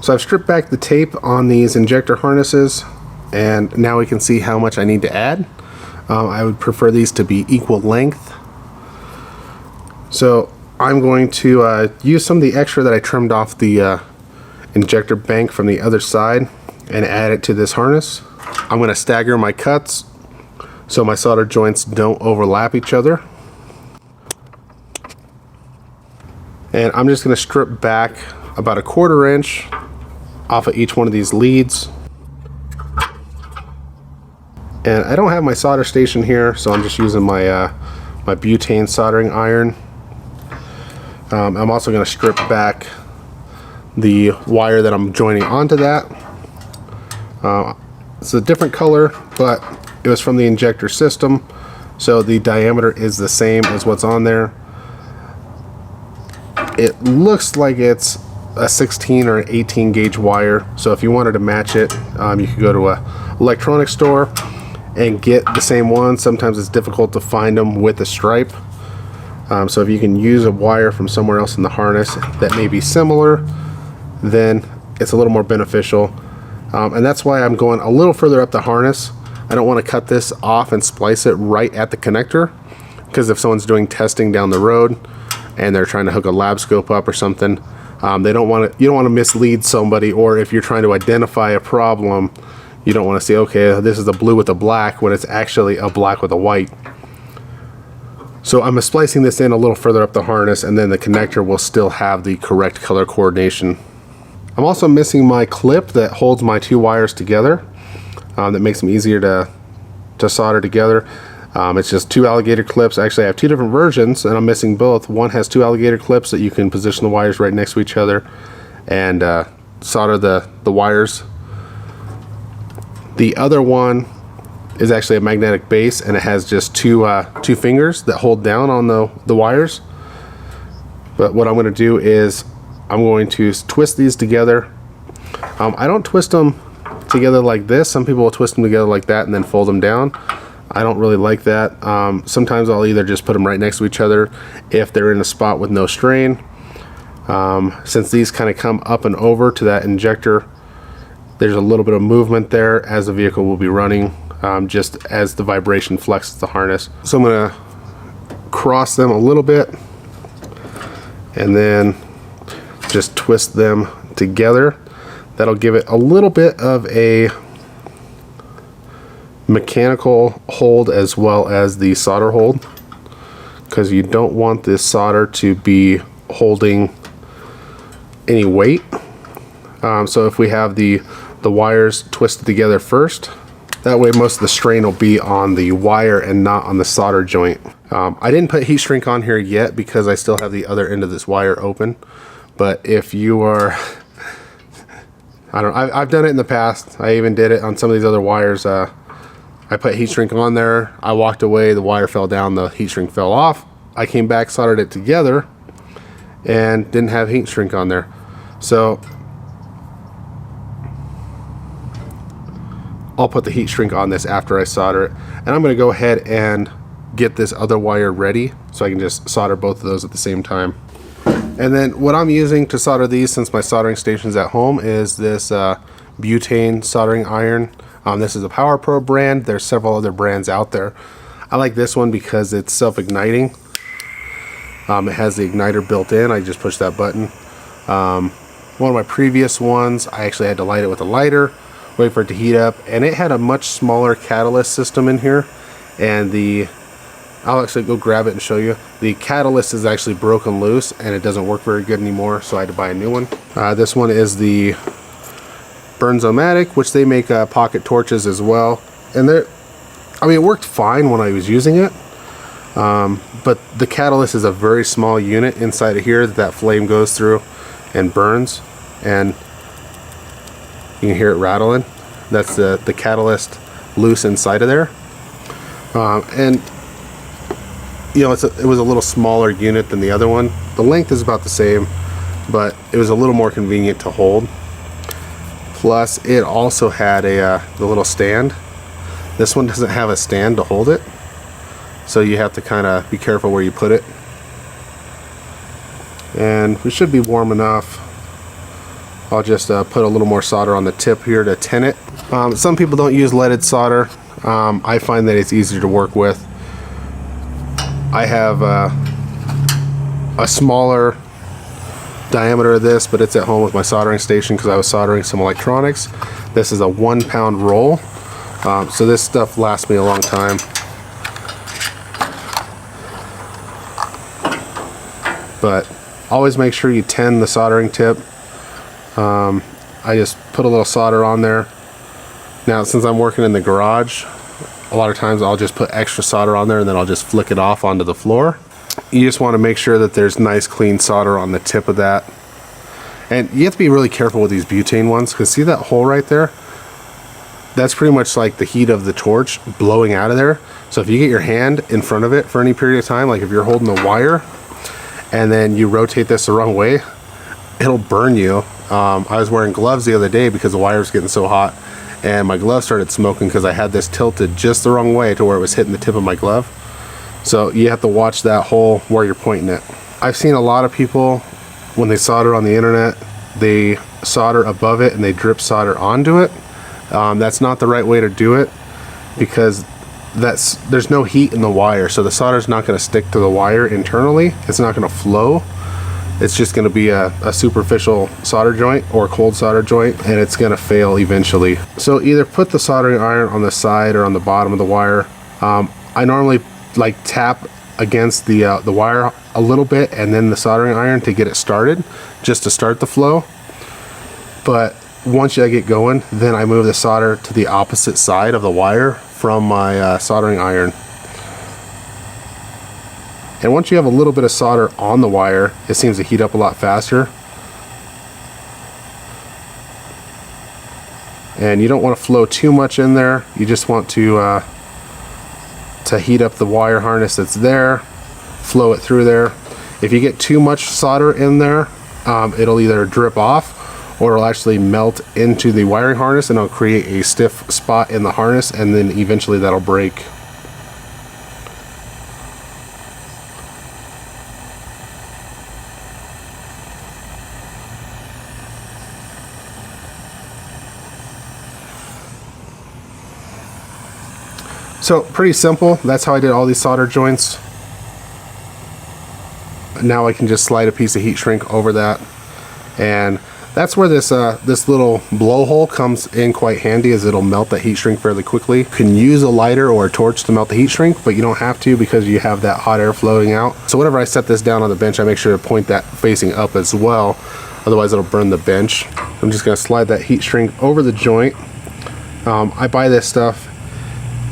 So I've stripped back the tape on these injector harnesses, and now we can see how much I need to add. I would prefer these to be equal length. So I'm going to use some of the extra that I trimmed off the injector bank from the other side and add it to this harness. I'm going to stagger my cuts so my solder joints don't overlap each other. And I'm just going to strip back about 1/4 inch off of each one of these leads. And I don't have my solder station here, so I'm just using my my butane soldering iron. I'm also going to strip back the wire that I'm joining onto that. It's a different color, but it was from the injector system, so the diameter is the same as what's on there. It looks like it's a 16 or 18 gauge wire, so if you wanted to match it, you could go to a electronics store and get the same one. Sometimes it's difficult to find them with a stripe, so if you can use a wire from somewhere else in the harness that may be similar, then it's a little more beneficial. And that's why I'm going a little further up the harness. I don't want to cut this off and splice it right at the connector, because if someone's doing testing down the road and they're trying to hook a lab scope up or something, you don't want to mislead somebody, or if you're trying to identify a problem, you don't want to say, okay, this is a blue with a black, when it's actually a black with a white. So I'm splicing this in a little further up the harness, and then the connector will still have the correct color coordination. I'm also missing my clip that holds my two wires together, that makes them easier to solder together. It's just 2 alligator clips. Actually, I have 2 different versions, and I'm missing both. One has 2 alligator clips that you can position the wires right next to each other and solder the wires. The other one is actually a magnetic base, and it has just two fingers that hold down on the wires. But what I'm going to do is I'm going to twist these together. I don't twist them together like this. Some people will twist them together like that and then fold them down. I don't really like that. Sometimes I'll either just put them right next to each other if they're in a spot with no strain. Since these kind of come up and over to that injector, there's a little bit of movement there as the vehicle will be running, just as the vibration flexes the harness. So I'm going to cross them a little bit and then just twist them together. That'll give it a little bit of a mechanical hold as well as the solder hold, because you don't want this solder to be holding any weight. So if we have the wires twisted together first, that way most of the strain will be on the wire and not on the solder joint. I didn't put heat shrink on here yet because I still have the other end of this wire open, but if you are I've done it in the past. I even did it on some of these other wires. I put heat shrink on there, I walked away, the wire fell down, the heat shrink fell off. I came back, soldered it together, and didn't have heat shrink on there. So I'll put the heat shrink on this after I solder it. And I'm going to go ahead and get this other wire ready so I can just solder both of those at the same time. And then what I'm using to solder these, since my soldering station's at home, is this butane soldering iron. This is a Power Pro brand. There's several other brands out there. I like this one because it's self-igniting. It has the igniter built in. I just push that button. One of my previous ones, I actually had to light it with a lighter, wait for it to heat up, and it had a much smaller catalyst system in here. And I'll actually go grab it and show you. The catalyst is actually broken loose and it doesn't work very good anymore, so I had to buy a new one. This one is the Burnzomatic, which they make pocket torches as well, and it worked fine when I was using it, but the catalyst is a very small unit inside of here that flame goes through and burns, and you can hear it rattling. That's the catalyst loose inside of there. And you know, it was a little smaller unit than the other one. The length is about the same, but it was a little more convenient to hold. Plus, it also had the little stand. This one doesn't have a stand to hold it, so you have to kind of be careful where you put it. And we should be warm enough. I'll just put a little more solder on the tip here to tin it. Some people don't use leaded solder. I find that it's easier to work with. I have a smaller diameter of this, but it's at home with my soldering station because I was soldering some electronics. This is a 1 pound roll, so this stuff lasts me a long time. But always make sure you tin the soldering tip. I just put a little solder on there. Now, since I'm working in the garage, a lot of times I'll just put extra solder on there and then I'll just flick it off onto the floor. You just want to make sure that there's nice clean solder on the tip of that. And you have to be really careful with these butane ones, because see that hole right there? That's pretty much like the heat of the torch blowing out of there. So if you get your hand in front of it for any period of time, like if you're holding the wire and then you rotate this the wrong way, it'll burn you. I was wearing gloves the other day because the wire was getting so hot, and my glove started smoking because I had this tilted just the wrong way to where it was hitting the tip of my glove. So you have to watch that hole where you're pointing it. I've seen a lot of people, when they solder on the internet, they solder above it and they drip solder onto it. That's not the right way to do it, because there's no heat in the wire, so the solder's not going to stick to the wire internally. It's not going to flow. It's just going to be a superficial solder joint or cold solder joint, and it's going to fail eventually. So either put the soldering iron on the side or on the bottom of the wire. I normally like tap against the wire a little bit and then the soldering iron to get it started, just to start the flow. But once I get going, then I move the solder to the opposite side of the wire from my soldering iron. And once you have a little bit of solder on the wire, it seems to heat up a lot faster. And you don't want to flow too much in there. You just want to heat up the wire harness that's there, flow it through there. If you get too much solder in there, it'll either drip off or it'll actually melt into the wiring harness and it'll create a stiff spot in the harness, and then eventually that'll break. So pretty simple. That's how I did all these solder joints. Now I can just slide a piece of heat shrink over that, and that's where this little blowhole comes in quite handy, as it'll melt that heat shrink fairly quickly. You can use a lighter or a torch to melt the heat shrink, but you don't have to because you have that hot air floating out. So whenever I set this down on the bench, I make sure to point that facing up as well, otherwise it'll burn the bench. I'm just going to slide that heat shrink over the joint. I buy this stuff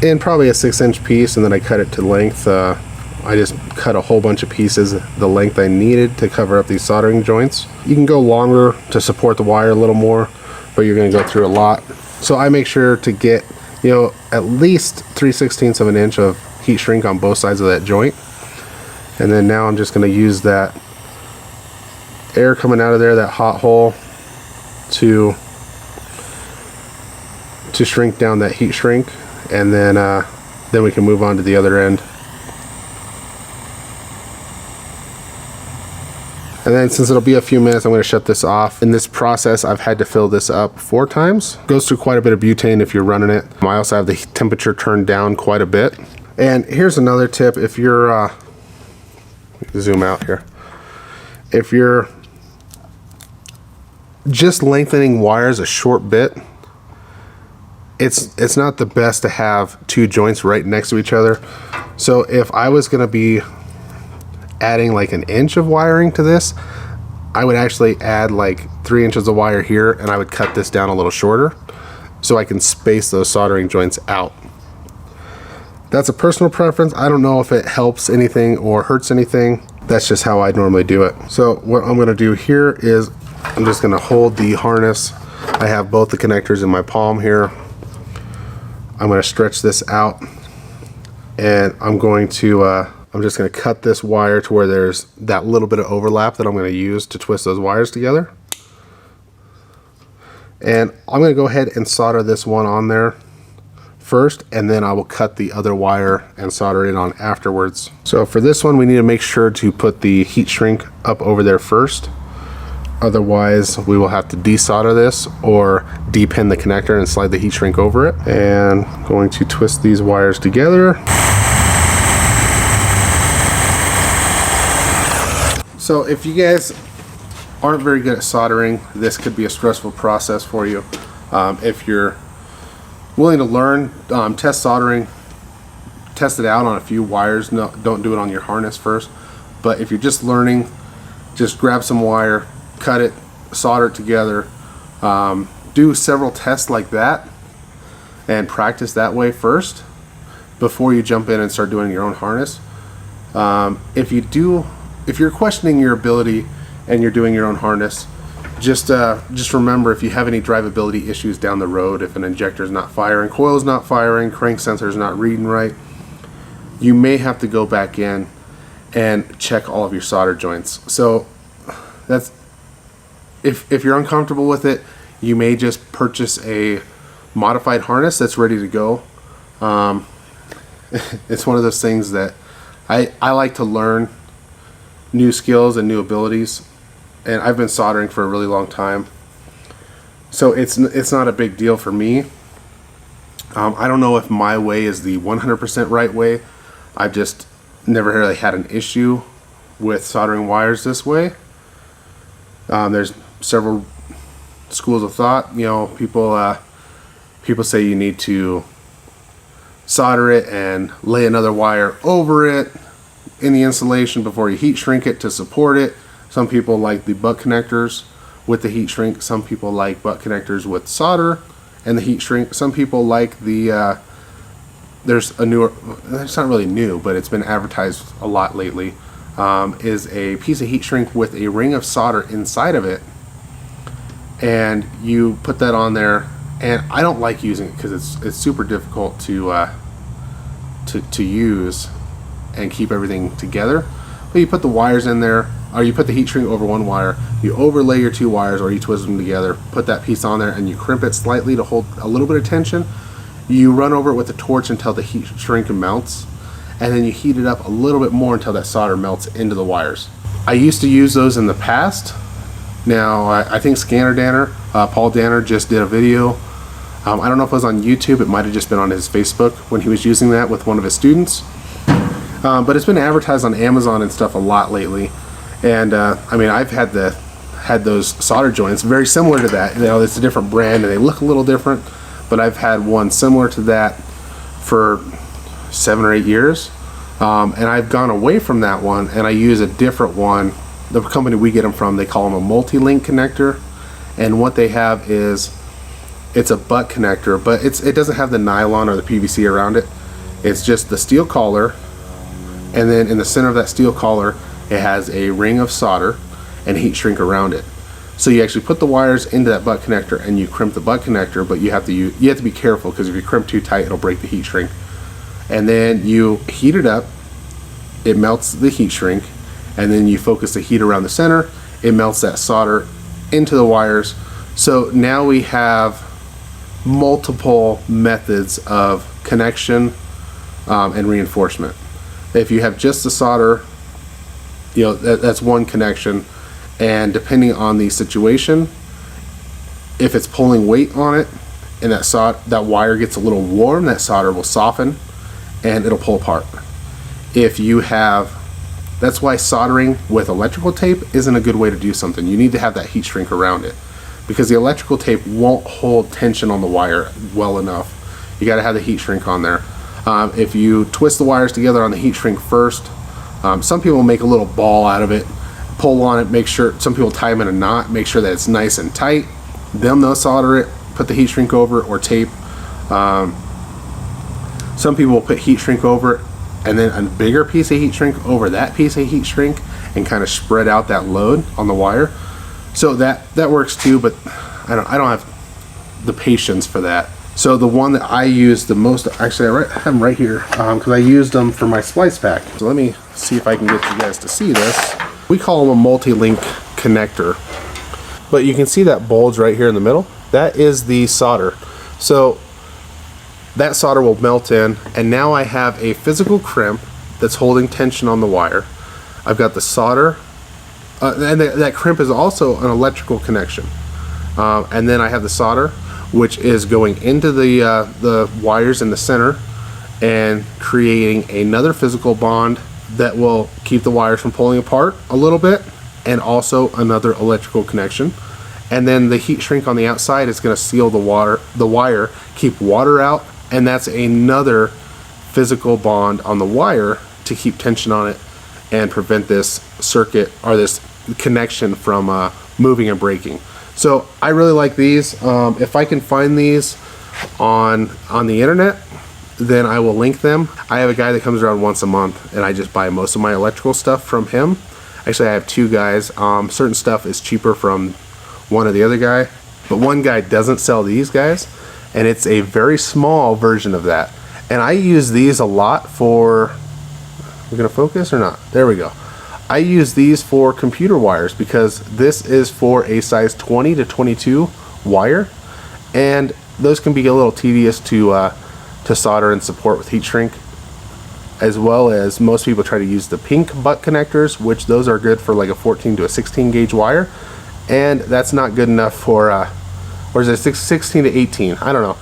in probably a 6-inch piece, and then I cut it to length. I just cut a whole bunch of pieces the length I needed to cover up these soldering joints. You can go longer to support the wire a little more, but you're going to go through a lot. So I make sure to get, at least 3/16 of an inch of heat shrink on both sides of that joint. And then now I'm just going to use that air coming out of there, that hot hole, to shrink down that heat shrink, and then we can move on to the other end. And then since it'll be a few minutes, I'm going to shut this off. In this process, I've had to fill this up 4 times. Goes through quite a bit of butane if you're running it. I also have the temperature turned down quite a bit. And here's another tip. If you're, zoom out here. If you're just lengthening wires a short bit, it's not the best to have 2 joints right next to each other. So if I was going to be adding like 1 inch of wiring to this, I would actually add like 3 inches of wire here, and I would cut this down a little shorter so I can space those soldering joints out. That's a personal preference. I don't know if it helps anything or hurts anything. That's just how I normally do it. So what I'm going to do here is I'm just going to hold the harness. I have both the connectors in my palm here. I'm going to stretch this out, and I'm just going to cut this wire to where there's that little bit of overlap that I'm going to use to twist those wires together. And I'm going to go ahead and solder this one on there first, and then I will cut the other wire and solder it on afterwards. So for this one, we need to make sure to put the heat shrink up over there first. Otherwise, we will have to desolder this or depin the connector and slide the heat shrink over it. And I'm going to twist these wires together. So if you guys aren't very good at soldering, this could be a stressful process for you. If you're willing to learn, test soldering, test it out on a few wires. No, don't do it on your harness first. But if you're just learning, just grab some wire, cut it, solder it together, do several tests like that and practice that way first before you jump in and start doing your own harness. If you're questioning your ability and you're doing your own harness, just remember, if you have any drivability issues down the road, if an injector is not firing, coil is not firing, crank sensor is not reading right, you may have to go back in and check all of your solder joints. So that's, if you're uncomfortable with it, you may just purchase a modified harness that's ready to go. It's one of those things that I like to learn new skills and new abilities, and I've been soldering for a really long time, so it's not a big deal for me. I don't know if my way is the 100% right way. I've just never really had an issue with soldering wires this way. There's several schools of thought. You know, people say you need to solder it and lay another wire over it in the insulation before you heat shrink it to support it. Some people like the butt connectors with the heat shrink. Some people like butt connectors with solder and the heat shrink. Some people like the there's a newer, it's not really new, but it's been advertised a lot lately, is a piece of heat shrink with a ring of solder inside of it, and you put that on there. And I don't like using it because it's super difficult to use and keep everything together. But you put the wires in there, or you put the heat shrink over one wire, you overlay your two wires, or you twist them together, put that piece on there, and you crimp it slightly to hold a little bit of tension. You run over it with a torch until the heat shrink melts, and then you heat it up a little bit more until that solder melts into the wires. I used to use those in the past. Now I think Scanner Danner, Paul Danner, just did a video. I don't know if it was on YouTube, it might have just been on his Facebook when he was using that with one of his students. But it's been advertised on Amazon and stuff a lot lately. And I mean, I've had those solder joints very similar to that. You know, it's a different brand and they look a little different, but I've had one similar to that for 7 or 8 years. And I've gone away from that one and I use a different one. The company we get them from, they call them a multi-link connector. And what they have is, it's a butt connector, but it doesn't have the nylon or the PVC around it. It's just the steel collar, and then in the center of that steel collar, it has a ring of solder and heat shrink around it. So you actually put the wires into that butt connector and you crimp the butt connector, but you have to be careful, because if you crimp too tight, it'll break the heat shrink. And then you heat it up, it melts the heat shrink, and then you focus the heat around the center, it melts that solder into the wires. So now we have multiple methods of connection and reinforcement. If you have just the solder, you know, that's one connection, and depending on the situation, if it's pulling weight on it and that wire gets a little warm, that solder will soften and it'll pull apart. If you have, that's why soldering with electrical tape isn't a good way to do something. You need to have that heat shrink around it, because the electrical tape won't hold tension on the wire well enough. You got to have the heat shrink on there. If you twist the wires together on the heat shrink first, some people make a little ball out of it, pull on it, make sure, some people tie them in a knot, make sure that it's nice and tight, then they'll solder it, put the heat shrink over it, or tape. Some people will put heat shrink over it and then a bigger piece of heat shrink over that piece of heat shrink and kind of spread out that load on the wire. So that works too, but I don't have the patience for that. So the one that I use the most, actually I have them right here, because I used them for my splice pack. So let me see if I can get you guys to see this. We call them a multi-link connector, but you can see that bulge right here in the middle. That is the solder. So that solder will melt in, and now I have a physical crimp that's holding tension on the wire. I've got the solder and that crimp is also an electrical connection. And then I have the solder, which is going into the wires in the center and creating another physical bond that will keep the wires from pulling apart a little bit, and also another electrical connection. And then the heat shrink on the outside is going to seal the wire, keep water out, and that's another physical bond on the wire to keep tension on it and prevent this circuit or this connection from moving and breaking. So I really like these. If I can find these on the internet, then I will link them. I have a guy that comes around once a month, and I just buy most of my electrical stuff from him. Actually, I have two guys. Certain stuff is cheaper from one or the other guy, but one guy doesn't sell these guys, and it's a very small version of that. And I use these a lot for, we're gonna focus or not? There we go. I use these for computer wires because this is for a size 20 to 22 wire, and those can be a little tedious to solder and support with heat shrink, as well as most people try to use the pink butt connectors, which those are good for like a 14 to a 16 gauge wire, and that's not good enough for or is it 16 to 18? I don't know.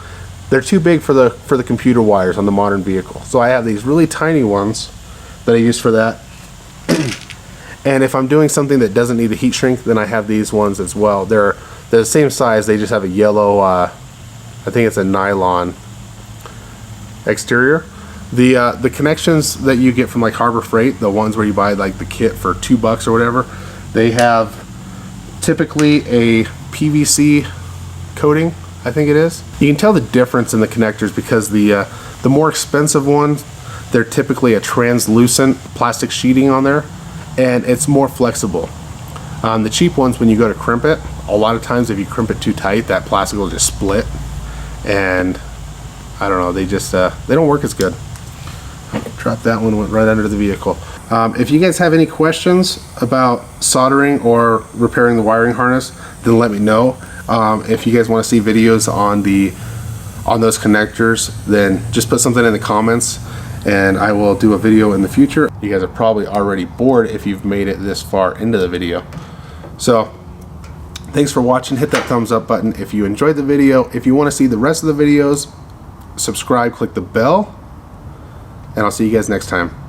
They're too big for the computer wires on the modern vehicle. So I have these really tiny ones that I use for that. And if I'm doing something that doesn't need a heat shrink, then I have these ones as well. They're the same size, they just have a yellow, I think it's a nylon exterior. The connections that you get from like Harbor Freight, the ones where you buy like the kit for $2 or whatever, they have typically a PVC coating, I think it is. You can tell the difference in the connectors because the more expensive ones, they're typically a translucent plastic sheeting on there, and it's more flexible. The cheap ones, when you go to crimp it, a lot of times if you crimp it too tight, that plastic will just split, and I don't know, they just they don't work as good. Drop that one, went right under the vehicle. If you guys have any questions about soldering or repairing the wiring harness, then let me know. If you guys want to see videos on those connectors, then just put something in the comments and I will do a video in the future. You guys are probably already bored if you've made it this far into the video. So thanks for watching. Hit that thumbs up button if you enjoyed the video. If you want to see the rest of the videos, subscribe, click the bell, and I'll see you guys next time.